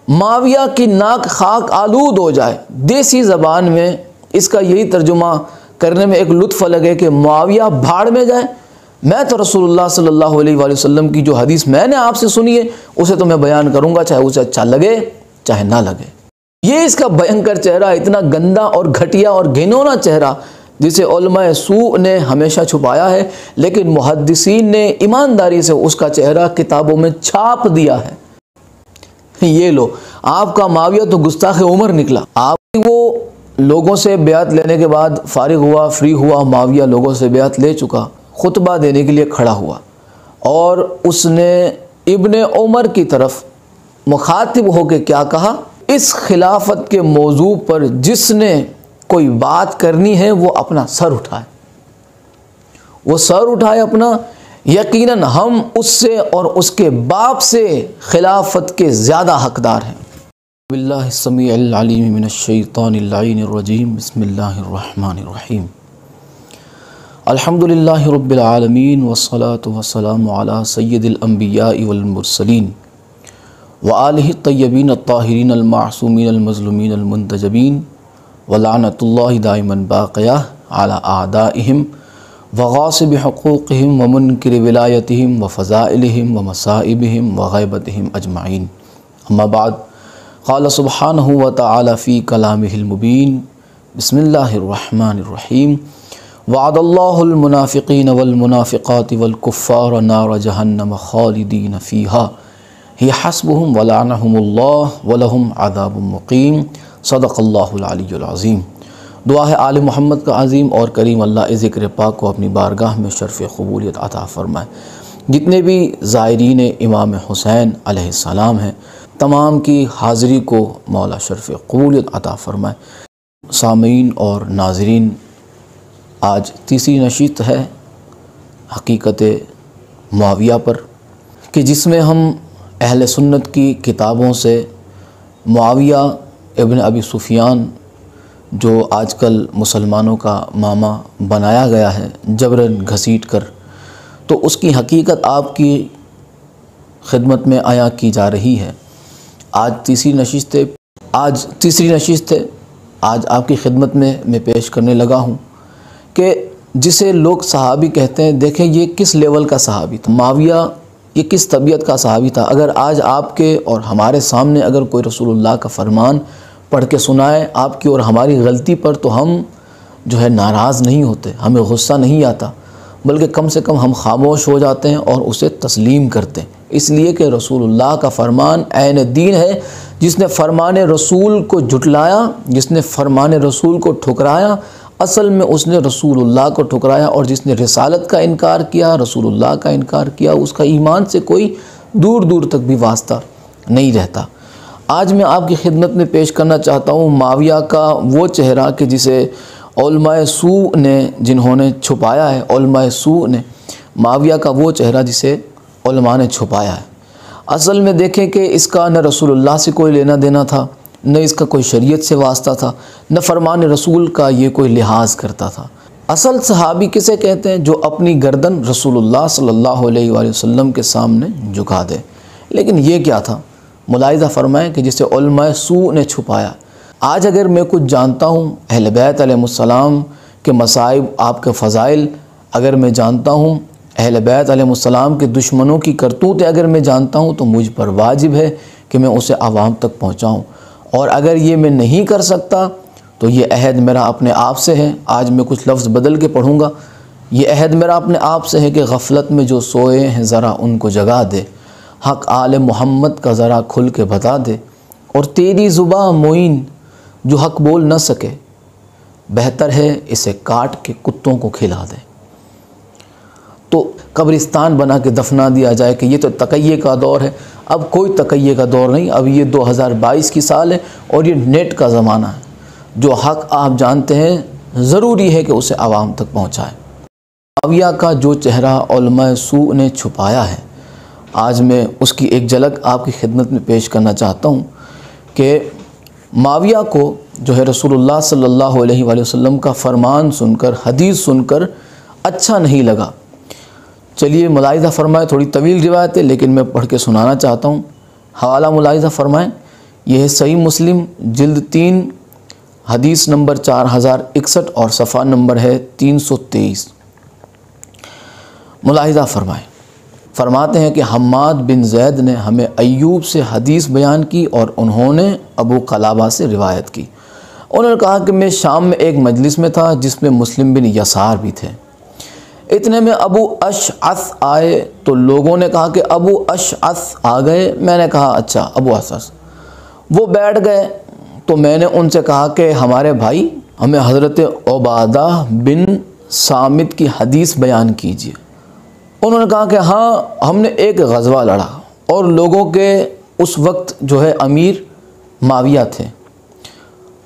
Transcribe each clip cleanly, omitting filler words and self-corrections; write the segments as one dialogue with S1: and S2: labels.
S1: معاویہ کی ناک خاک آلود ہو جائے۔ دیسی زبان میں اس کا یہی ترجمہ کرنے میں ایک لطف لگے کہ معاویہ بھاڑ میں جائے، میں تو رسول اللہ صلی اللہ علیہ وآلہ وسلم کی جو حدیث میں نے آپ سے سنی ہے اسے تو میں بیان کروں گا، چاہے اسے اچھا لگے چاہے نہ لگے۔ یہ اس کا بھینکر چہرہ، اتنا گندا اور گھٹیا اور گھنونا چہرہ جسے علماء سوء نے ہمیشہ چھپایا ہے، لیکن محدثین نے ایمانداری سے اس کا چہرہ کتابوں میں چھاپ دیا ہے۔ یہ لو، آپ کا معاویہ تو گستاخ عمر نکلا۔ آپ وہ لوگوں سے بیعت لینے کے بعد فارغ ہوا، فری ہوا، معاویہ لوگوں سے بیعت لے چکا، خطبہ دینے کے لیے کھڑا ہوا اور اس نے ابن عمر کی طرف مخاطب ہو کے کیا کہا؟ اس خلافت کے موضوع پر جس نے کوئی بات کرنی ہے وہ اپنا سر اٹھائے، وہ سر اٹھائے اپنا، یقیناً ہم اس سے اور اس کے باپ سے خلافت کے زیادہ حقدار ہیں۔ باللہ السمیع العلیم من الشیطان اللعین الرجیم، بسم اللہ الرحمن الرحیم۔ الحمدللہ رب العالمین والصلاة والسلام علی سید الانبیاء والمرسلین وآلہ الطیبین الطاہرین المعصومین المظلومین المنتجبین ولعنۃ اللہ دائما باقیہ علی اعدائہم وغاصب حقوقہم ومنکر ولایتہم وفضائلہم ومصائبہم وغیبتہم اجمعین، اما بعد، قال سبحانہ وتعالی فی کلامہ المبین، بسم اللہ الرحمن الرحیم، وعد اللہ المنافقین والمنافقات والکفار نار جہنم خالدین فیہا ہی حسبہم ولعنہم اللہ ولہم عذاب مقیم، صدق اللہ العلی العظیم۔ دعا ہے آل محمد کا عظیم اور کریم اللہ ذکر پاک کو اپنی بارگاہ میں شرف قبولیت عطا فرمائے۔ جتنے بھی زائرین امام حسین علیہ السلام ہیں تمام کی حاضری کو مولا شرف قبولیت عطا فرمائے۔ سامعین اور ناظرین، آج تیسری نشست ہے حقیقت معاویہ پر، کہ جس میں ہم اہل سنت کی کتابوں سے معاویہ ابن ابی سفیان، جو آج کل مسلمانوں کا ماما بنایا گیا ہے جبراً گھسیٹ کر، تو اس کی حقیقت آپ کی خدمت میں عیاں کی جا رہی ہے۔ آج تیسری نشست ہے، آج آپ کی خدمت میں پیش کرنے لگا ہوں کہ جسے لوگ صحابی کہتے ہیں، دیکھیں یہ کس لیول کا صحابی تھا معاویہ، یہ کس طبیعت کا صحابی تھا۔ اگر آج آپ کے اور ہمارے سامنے اگر کوئی رسول اللہ کا فرمان پڑھ کے سنائے آپ کی اور ہماری غلطی پر، تو ہم جو ہے ناراض نہیں ہوتے، ہمیں غصہ نہیں آتا، بلکہ کم سے کم ہم خاموش ہو جاتے ہیں اور اسے تسلیم کرتے ہیں، اس لیے کہ رسول اللہ کا فرمان عین دین ہے۔ جس نے فرمان رسول کو جھٹلایا، جس نے فرمان رسول کو ٹھکرایا، اصل میں اس نے رسول اللہ کو ٹھکرایا، اور جس نے رسالت کا انکار کیا، رسول اللہ کا انکار کیا، اس کا ایمان سے کوئی دور دور تک بھی واسطہ نہیں رہتا۔ آج میں آپ کی خدمت میں پیش کرنا چاہتا ہوں معاویہ کا وہ چہرہ کہ جسے علماء سوء نے، جنہوں نے چھپایا ہے، علماء سوء نے معاویہ کا وہ چہرہ جسے علماء نے چھپایا ہے۔ اصل میں دیکھیں کہ اس کا نہ رسول اللہ سے کوئی لینا دینا تھا، نہ اس کا کوئی شریعت سے واسطہ تھا، نہ فرمان رسول کا یہ کوئی لحاظ کرتا تھا۔ اصل صحابی کسے کہتے ہیں؟ جو اپنی گردن رسول اللہ صلی اللہ علیہ وآلہ وسلم کے سامنے جھکا دے۔ لیکن یہ کیا تھا؟ ملاحظہ فرمائیں کہ جسے علماء سوء نے چھپایا۔ آج اگر میں کچھ جانتا ہوں اہل بیت علیہ السلام کے مصائب، آپ کے فضائل اگر میں جانتا ہوں، اہل بیت علیہ السلام کے دشمنوں کی کرتوتیں اگر میں جانتا ہوں، تو مجھ پر واجب ہے کہ میں اسے عوام تک پہنچاؤں، اور اگر یہ میں نہیں کر سکتا تو یہ عہد میرا اپنے آپ سے ہے۔ آج میں کچھ لفظ بدل کے پڑھوں گا۔ یہ عہد میرا اپنے آپ سے ہے کہ غفلت میں جو سوئے ہیں ذرا ان کو جگا دے، حق آل محمد کا ذرا کھل کے بتا دے، اور تیری زباں معین جو حق بول نہ سکے، بہتر ہے اسے کاٹ کے کتوں کو کھلا دے۔ تو قبرستان بنا کے دفنا دیا جائے کہ یہ تو تقیے کا دور ہے۔ اب کوئی تقیے کا دور نہیں، اب یہ 2022 کی سال ہے اور یہ نیٹ کا زمانہ ہے۔ جو حق آپ جانتے ہیں ضروری ہے کہ اسے عوام تک پہنچائیں۔ معاویہ کا جو چہرہ علماء سوء نے چھپایا ہے، آج میں اس کی ایک جھلک آپ کی خدمت میں پیش کرنا چاہتا ہوں کہ معاویہ کو جو ہے رسول اللہ صلی اللہ علیہ وآلہ وسلم کا فرمان سن کر، حدیث سن کر اچھا نہیں لگا۔ چلیے ملاحظہ فرمائیں، تھوڑی طویل روایت ہے لیکن میں پڑھ کے سنانا چاہتا ہوں۔ حوالہ ملاحظہ فرمائیں یہ ہے صحیح مسلم جلد 3 حدیث نمبر 4061 اور صفحہ نمبر ہے 323۔ ملاحظہ فرمائیں، فرماتے ہیں کہ حماد بن زید نے ہمیں ایوب سے حدیث بیان کی اور انہوں نے ابو قلابہ سے روایت کی۔ انہوں نے کہا کہ میں شام میں ایک مجلس میں تھا جس میں مسلم بن یسار بھی تھے۔ اتنے میں ابو اشعث آئے تو لوگوں نے کہا کہ ابو اشعث آ گئے۔ میں نے کہا اچھا ابو اشعث۔ وہ بیٹھ گئے تو میں نے ان سے کہا کہ ہمارے بھائی ہمیں حضرت عبادہ بن صامت کی حدیث بیان کیجیے۔ انہوں نے کہا کہ ہاں ہم نے ایک غزوہ لڑا اور لوگوں کے اس وقت جو ہے امیر معاویہ تھے۔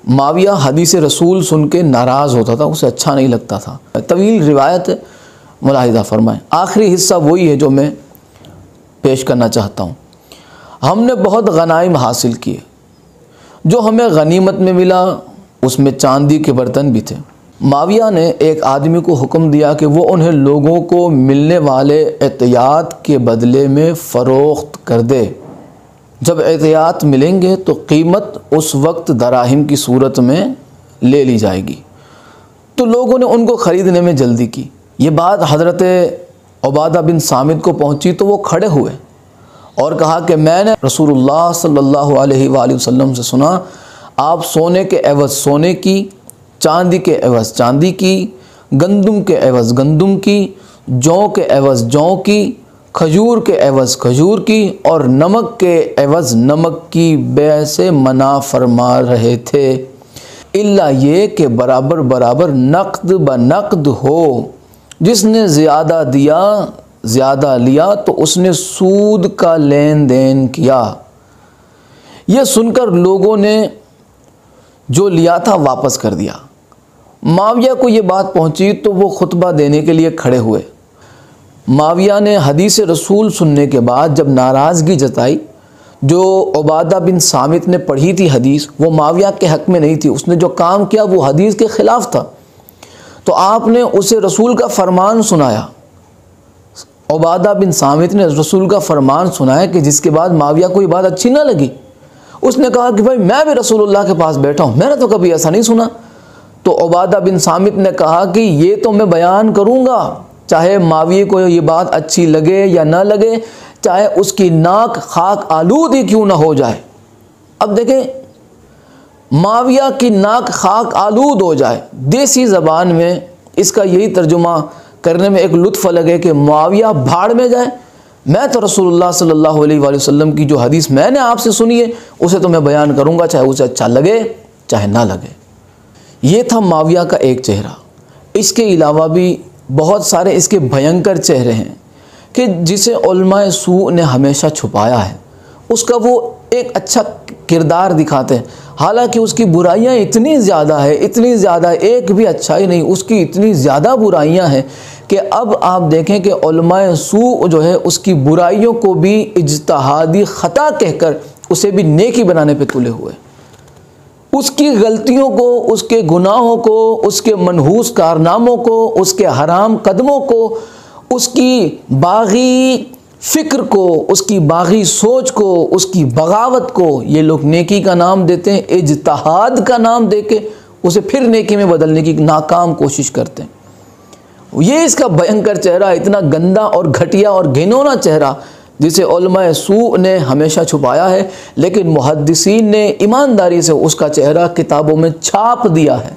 S1: معاویہ حدیث رسول سن کے ناراض ہوتا تھا، اسے اچھا نہیں لگتا تھا۔ طویل روایت ہے، ملاحظہ فرمائیں۔ آخری حصہ وہی ہے جو میں پیش کرنا چاہتا ہوں۔ ہم نے بہت غنائم حاصل کیے، جو ہمیں غنیمت میں ملا اس میں چاندی کے برتن بھی تھے۔ معاویہ نے ایک آدمی کو حکم دیا کہ وہ انہیں لوگوں کو ملنے والے عطیات کے بدلے میں فروخت کر دے۔ جب عطیات ملیں گے تو قیمت اس وقت دراہم کی صورت میں لے لی جائے گی۔ تو لوگوں نے ان کو خریدنے میں جلدی کی۔ یہ بات حضرت عبادہ بن صامت کو پہنچی تو وہ کھڑے ہوئے اور کہا کہ میں نے رسول اللہ صلی اللہ علیہ وآلہ وسلم سے سنا، آپ سونے کے عوض سونے کی، چاندی کے عوض چاندی کی، گندم کے عوض گندم کی، جوں کے عوض جوں کی، کھجور کے عوض کھجور کی اور نمک کے عوض نمک کی بیع سے منع فرما رہے تھے، الا یہ کہ برابر برابر نقد بنقد ہو۔ جس نے زیادہ دیا زیادہ لیا تو اس نے سود کا لین دین کیا۔ یہ سن کر لوگوں نے جو لیا تھا واپس کر دیا۔ معاویہ کو یہ بات پہنچی تو وہ خطبہ دینے کے لیے کھڑے ہوئے۔ معاویہ نے حدیث رسول سننے کے بعد جب ناراضگی جتائی، جو عبادہ بن صامت نے پڑھی تھی حدیث وہ معاویہ کے حق میں نہیں تھی، اس نے جو کام کیا وہ حدیث کے خلاف تھا، تو آپ نے اسے رسول کا فرمان سنایا۔ عبادہ بن صامت نے رسول کا فرمان سنایا کہ جس کے بعد معاویہ کو یہ بات اچھی نہ لگی۔ اس نے کہا کہ بھائی میں بھی رسول اللہ کے پاس بیٹھا ہوں، میں نے تو کبھی ایسا نہیں سنا۔ تو عبادہ بن صامت نے کہا کہ یہ تو میں بیان کروں گا، چاہے معاویہ کو یہ بات اچھی لگے یا نہ لگے، چاہے اس کی ناک خاک آلود ہی کیوں نہ ہو جائے۔ اب دیکھیں، معاویہ کی ناک خاک آلود ہو جائے، دیسی زبان میں اس کا یہی ترجمہ کرنے میں ایک لطف الگ ہے کہ معاویہ بھاڑ میں جائے، میں تو رسول اللہ صلی اللہ علیہ وآلہ وسلم کی جو حدیث میں نے آپ سے سنی ہے اسے تو میں بیان کروں گا، چاہے اسے اچھا لگے چاہے نہ لگے۔ یہ تھا معاویہ کا ایک چہرہ۔ اس کے علاوہ بھی بہت سارے اس کے بھینکر چہرے ہیں کہ جسے علماء سوء نے ہمیشہ چھپایا ہے۔ اس کا وہ ایک اچھا کردار دکھاتے ہیں، حالانکہ اس کی برائیاں اتنی زیادہ ہے، اتنی زیادہ، ایک بھی اچھائی نہیں، اس کی اتنی زیادہ برائیاں ہیں کہ اب آپ دیکھیں کہ علماء سوء جو ہے اس کی برائیوں کو بھی اجتہادی خطا کہہ کر اسے بھی نیکی بنانے پہ تلے ہوئے۔ اس کی غلطیوں کو، اس کے گناہوں کو، اس کے منحوس کارناموں کو، اس کے حرام قدموں کو، اس کی باغی فکر کو، اس کی باغی سوچ کو، اس کی بغاوت کو یہ لوگ نیکی کا نام دیتے ہیں، اجتہاد کا نام دے کے اسے پھر نیکی میں بدلنے کی ناکام کوشش کرتے ہیں۔ یہ اس کا بھینکر چہرہ، اتنا گندا اور گھٹیا اور گھنونا چہرہ جسے علماء سوء نے ہمیشہ چھپایا ہے، لیکن محدثین نے ایمانداری سے اس کا چہرہ کتابوں میں چھاپ دیا ہے۔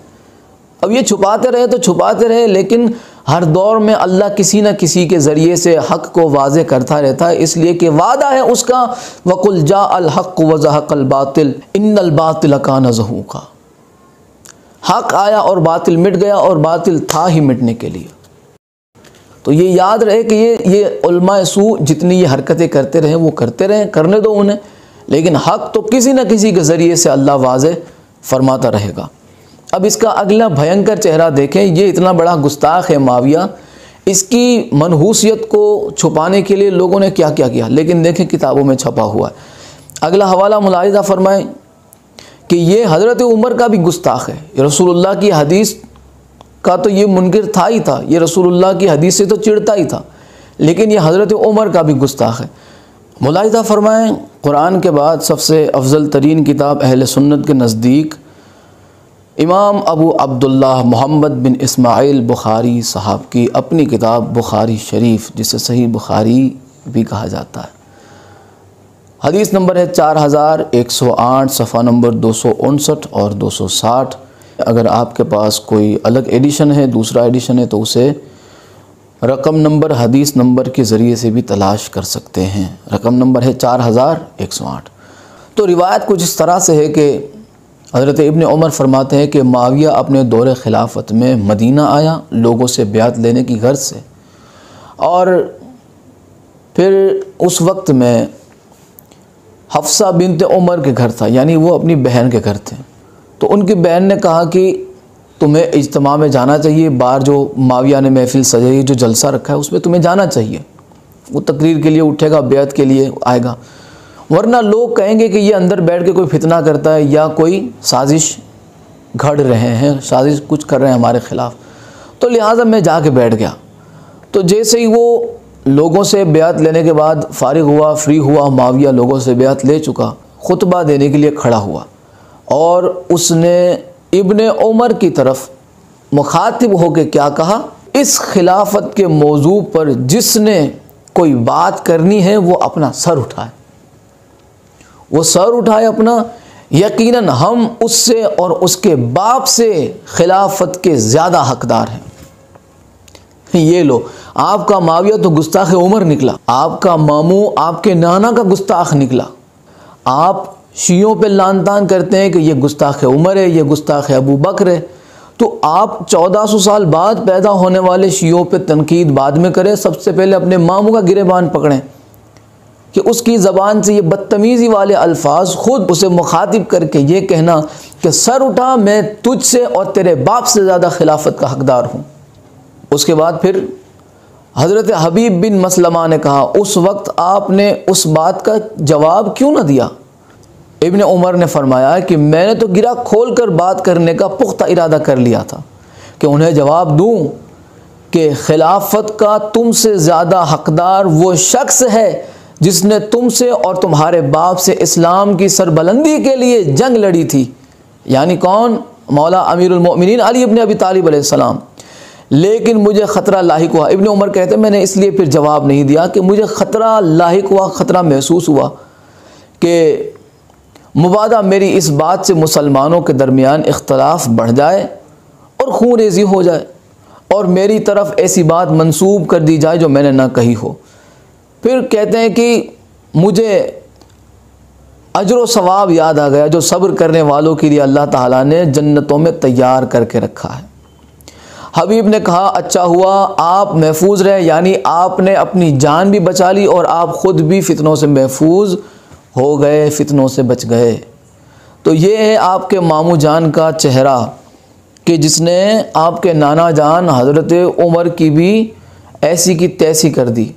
S1: اب یہ چھپاتے رہے تو چھپاتے رہے، لیکن ہر دور میں اللہ کسی نہ کسی کے ذریعے سے حق کو واضح کرتا رہتا ہے، اس لیے کہ وعدہ ہے اس کا وَقُلْ جَاءَ الْحَقُّ وَزَهَقَ الْبَاطِلُ إِنَّ الْبَاطِلَ كَانَ زَهُوقًا۔ حق آیا اور باطل مٹ گیا، اور باطل تھا ہی مٹنے کے لیے۔ تو یہ یاد رہے کہ یہ علماء سوء جتنی یہ حرکتیں کرتے رہے وہ کرتے رہے، کرنے دو انہیں، لیکن حق تو کسی نہ کسی کے ذریعے سے اللہ واضح فرماتا رہے گا۔ اب اس کا اگلا بھینکر چہرہ دیکھیں، یہ اتنا بڑا گستاخ ہے معاویہ، اس کی منحوسیت کو چھپانے کے لیے لوگوں نے کیا کیا، لیکن دیکھیں کتابوں میں چھپا ہوا ہے۔ اگلا حوالہ ملاحظہ فرمائیں کہ یہ حضرت عمر کا بھی گستاخ ہے، یہ رسول اللہ کی حدیث کا تو یہ منکر تھا ہی تھا، یہ رسول اللہ کی حدیث سے تو چڑھتا ہی تھا، لیکن یہ حضرت عمر کا بھی گستاخ ہے۔ ملاحظہ فرمائیں، قرآن کے بعد سب سے افضل ترین کتاب اہل سنت کے نزدیک امام ابو عبداللہ محمد بن اسماعیل بخاری صاحب کی اپنی کتاب بخاری شریف، جسے صحیح بخاری بھی کہا جاتا ہے، حدیث نمبر ہے 4108، صفحہ نمبر 259 اور 260۔ اگر آپ کے پاس کوئی الگ ایڈیشن ہے، دوسرا ایڈیشن ہے، تو اسے رقم نمبر حدیث نمبر کے ذریعے سے بھی تلاش کر سکتے ہیں۔ رقم نمبر ہے 4108۔ تو روایت کچھ اس طرح سے ہے کہ حضرت ابن عمر فرماتے ہیں کہ معاویہ اپنے دور خلافت میں مدینہ آیا لوگوں سے بیعت لینے کی غرض سے، اور پھر اس وقت میں حفصہ بنت عمر کے گھر تھا، یعنی وہ اپنی بہن کے گھر تھے۔ تو ان کی بہن نے کہا کہ تمہیں اجتماع میں جانا چاہیے، باہر جو معاویہ نے محفل سجائی، جو جلسہ رکھا ہے، اس میں تمہیں جانا چاہیے، وہ تقریر کے لیے اٹھے گا، بیعت کے لیے آئے گا، ورنہ لوگ کہیں گے کہ یہ اندر بیٹھ کے کوئی فتنہ کرتا ہے یا کوئی سازش گھڑ رہے ہیں، سازش کچھ کر رہے ہیں ہمارے خلاف۔ تو لہٰذا میں جا کے بیٹھ گیا۔ تو جیسے ہی وہ لوگوں سے بیعت لینے کے بعد فارغ ہوا، فری ہوا، معاویہ لوگوں سے بیعت لے چکا، خطبہ دینے کے لیے کھڑا ہوا، اور اس نے ابن عمر کی طرف مخاطب ہو کے کیا کہا؟ اس خلافت کے موضوع پر جس نے کوئی بات کرنی ہے وہ اپنا سر اٹھائے، وہ سر اٹھائے اپنا، یقیناً ہم اس سے اور اس کے باپ سے خلافت کے زیادہ حقدار ہیں۔ یہ لو، آپ کا معاویہ تو گستاخ عمر نکلا، آپ کا ماموں آپ کے نانا کا گستاخ نکلا۔ آپ شیعوں پہ لعن طعن کرتے ہیں کہ یہ گستاخ عمر ہے، یہ گستاخ ابو بکر ہے، تو آپ 1400 سال بعد پیدا ہونے والے شیعوں پہ تنقید بعد میں کریں، سب سے پہلے اپنے ماموں کا گریبان پکڑیں کہ اس کی زبان سے یہ بدتمیزی والے الفاظ، خود اسے مخاطب کر کے یہ کہنا کہ سر اٹھا، میں تجھ سے اور تیرے باپ سے زیادہ خلافت کا حقدار ہوں۔ اس کے بعد پھر حضرت حبیب بن مسلمہ نے کہا، اس وقت آپ نے اس بات کا جواب کیوں نہ دیا؟ ابن عمر نے فرمایا کہ میں نے تو گرہ کھول کر بات کرنے کا پختہ ارادہ کر لیا تھا کہ انہیں جواب دوں کہ خلافت کا تم سے زیادہ حقدار وہ شخص ہے جس نے تم سے اور تمہارے باپ سے اسلام کی سربلندی کے لیے جنگ لڑی تھی، یعنی کون؟ مولا امیر المؤمنین علی ابن ابی طالب علیہ السلام۔ لیکن مجھے خطرہ لاحق ہوا، ابن عمر کہتے ہیں میں نے اس لیے پھر جواب نہیں دیا کہ مجھے خطرہ لاحق ہوا، خطرہ محسوس ہوا کہ مبادا میری اس بات سے مسلمانوں کے درمیان اختلاف بڑھ جائے اور خون ریزی ہو جائے، اور میری طرف ایسی بات منسوب کر دی جائے جو میں نے نہ کہی ہو۔ پھر کہتے ہیں کہ مجھے اجر و ثواب یاد آ گیا جو صبر کرنے والوں کے لیے اللہ تعالیٰ نے جنتوں میں تیار کر کے رکھا ہے۔ حبیب نے کہا اچھا ہوا آپ محفوظ رہے، یعنی آپ نے اپنی جان بھی بچا لی اور آپ خود بھی فتنوں سے محفوظ ہو گئے، فتنوں سے بچ گئے۔ تو یہ ہے آپ کے ماموں جان کا چہرہ کہ جس نے آپ کے نانا جان حضرت عمر کی بھی ایسی کی تیسی کر دی،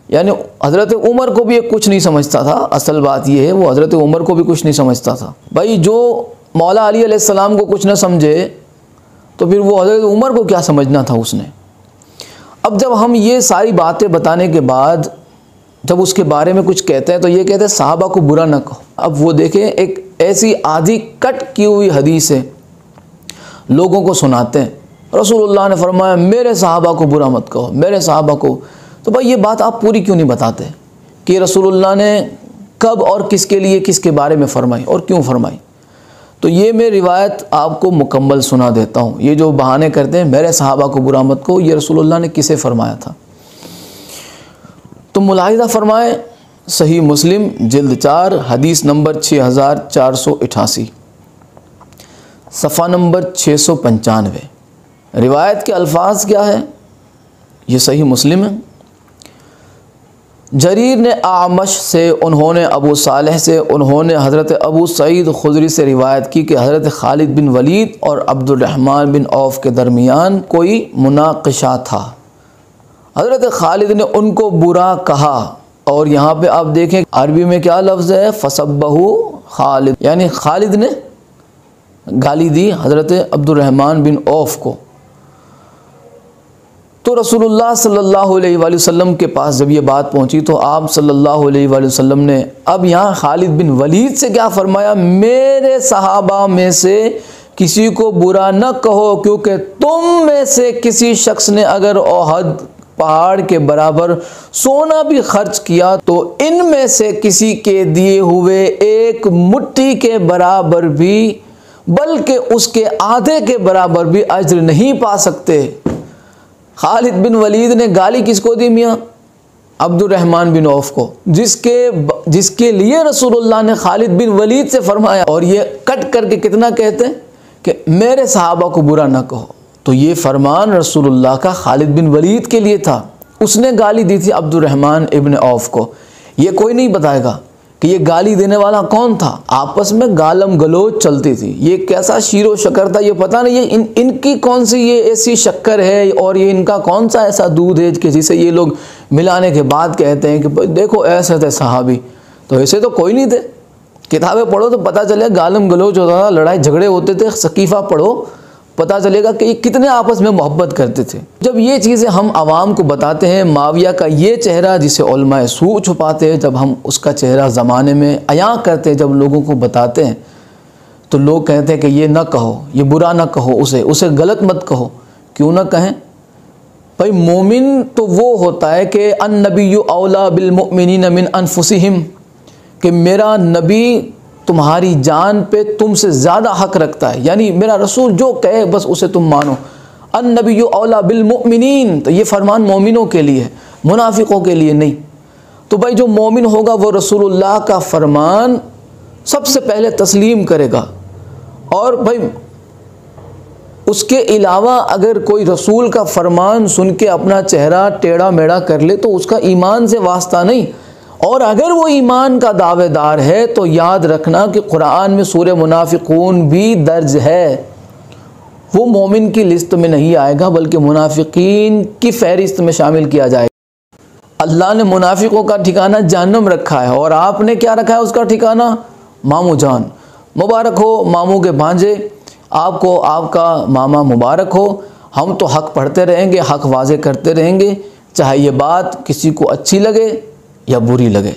S1: یعنی حضرت عمر کو بھی یہ کچھ نہیں سمجھتا تھا۔ اصل بات یہ ہے وہ حضرت عمر کو بھی کچھ نہیں سمجھتا تھا۔ بھائی جو مولا علی علیہ السلام کو کچھ نہ سمجھے تو پھر وہ حضرت عمر کو کیا سمجھنا تھا اس نے۔ اب جب ہم یہ ساری باتیں بتانے کے بعد جب اس کے بارے میں کچھ کہتے ہیں تو یہ کہتے ہیں صحابہ کو برا نہ کہو۔ اب وہ دیکھیں ایک ایسی آدھی کٹ کی ہوئی حدیث ہے، لوگوں کو سناتے ہیں رسول اللہ نے فرمایا میرے صحابہ کو برا مت کہو، میرے صحابہ کو۔ تو بھائی یہ بات آپ پوری کیوں نہیں بتاتے کہ رسول اللہ نے کب اور کس کے لیے کس کے بارے میں فرمائی اور کیوں فرمائی؟ تو یہ میں روایت آپ کو مکمل سنا دیتا ہوں۔ یہ جو بہانے کرتے ہیں میرے صحابہ کو برا مت کہو، یہ رسول اللہ نے کسے فرمایا تھا؟ تو ملاحظہ فرمائیں، صحیح مسلم جلد 4 حدیث نمبر 6488، صفحہ نمبر 695۔ روایت کے الفاظ کیا ہے؟ یہ صحیح مسلم ہے۔ جریر نے اعمش سے، انہوں نے ابو صالح سے، انہوں نے حضرت ابو سعید خدری سے روایت کی کہ حضرت خالد بن ولید اور عبد الرحمن بن عوف کے درمیان کوئی مناقشہ تھا۔ حضرت خالد نے ان کو برا کہا، اور یہاں پہ آپ دیکھیں عربی میں کیا لفظ ہے؟ فسبہ خالد، یعنی خالد نے گالی دی حضرت عبد الرحمن بن عوف کو۔ تو رسول اللہ صلی اللہ علیہ وآلہ وسلم کے پاس جب یہ بات پہنچی تو آپ صلی اللہ علیہ وآلہ وسلم نے اب یہاں خالد بن ولید سے کیا فرمایا، میرے صحابہ میں سے کسی کو برا نہ کہو، کیونکہ تم میں سے کسی شخص نے اگر احد پہاڑ کے برابر سونا بھی خرچ کیا تو ان میں سے کسی کے دیے ہوئے ایک مٹھی کے برابر بھی بلکہ اس کے آدھے کے برابر بھی اجر نہیں پا سکتے۔ خالد بن ولید نے گالی کس کو دی میاں؟ عبد الرحمن بن عوف کو، جس کے لیے رسول اللہ نے خالد بن ولید سے فرمایا، اور یہ کٹ کر کے کتنا کہتے ہیں کہ میرے صحابہ کو برا نہ کہو۔ تو یہ فرمان رسول اللہ کا خالد بن ولید کے لیے تھا، اس نے گالی دی تھی عبد الرحمن ابن عوف کو۔ یہ کوئی نہیں بتائے گا کہ یہ گالی دینے والا کون تھا، آپس میں گالم گلوچ چلتی تھی، یہ کیسا شیر و شکر تھا یہ پتہ نہیں، یہ ان کی کون سی یہ ایسی شکر ہے اور یہ ان کا کون سا ایسا دودھ ہے کہ جسے یہ لوگ ملانے کے بعد کہتے ہیں کہ دیکھو ایسے تھے صحابی، تو ایسے تو کوئی نہیں تھے۔ کتابیں پڑھو تو پتہ چلے گالم گلوچ ہوتا تھا، لڑائی جھگڑے ہوتے تھے، سقیفہ پڑھو پتہ چلے گا کہ یہ کتنے آپس میں محبت کرتے تھے۔ جب یہ چیزیں ہم عوام کو بتاتے ہیں، معاویہ کا یہ چہرہ جسے علماء سوء چھپاتے ہیں، جب ہم اس کا چہرہ زمانے میں عیاں کرتے ہیں، جب لوگوں کو بتاتے ہیں تو لوگ کہتے ہیں کہ یہ نہ کہو، یہ برا نہ کہو، اسے غلط مت کہو۔ کیوں نہ کہیں؟ بھائی مومن تو وہ ہوتا ہے کہ النبی اولیٰ بالمؤمنین من انفسہم، کہ میرا نبی تمہاری جان پہ تم سے زیادہ حق رکھتا ہے، یعنی میرا رسول جو کہے بس اسے تم مانو۔ النبی اولیٰ بالمؤمنین، تو یہ فرمان مومنوں کے لیے، منافقوں کے لیے نہیں۔ تو بھائی جو مومن ہوگا وہ رسول اللہ کا فرمان سب سے پہلے تسلیم کرے گا، اور بھائی اس کے علاوہ اگر کوئی رسول کا فرمان سن کے اپنا چہرہ ٹیڑھا میڑھا کر لے تو اس کا ایمان سے واسطہ نہیں، اور اگر وہ ایمان کا دعوے دار ہے تو یاد رکھنا کہ قرآن میں سورہ منافقون بھی درج ہے، وہ مومن کی لسٹ میں نہیں آئے گا بلکہ منافقین کی فہرست میں شامل کیا جائے گا۔ اللہ نے منافقوں کا ٹھکانہ جہنم رکھا ہے، اور آپ نے کیا رکھا ہے اس کا ٹھکانہ؟ ماموں جان۔ مبارک ہو ماموں کے بھانجے، آپ کو آپ کا ماما مبارک ہو۔ ہم تو حق پڑھتے رہیں گے، حق واضح کرتے رہیں گے، چاہے یہ بات کسی کو اچھی لگے یا بری لگے۔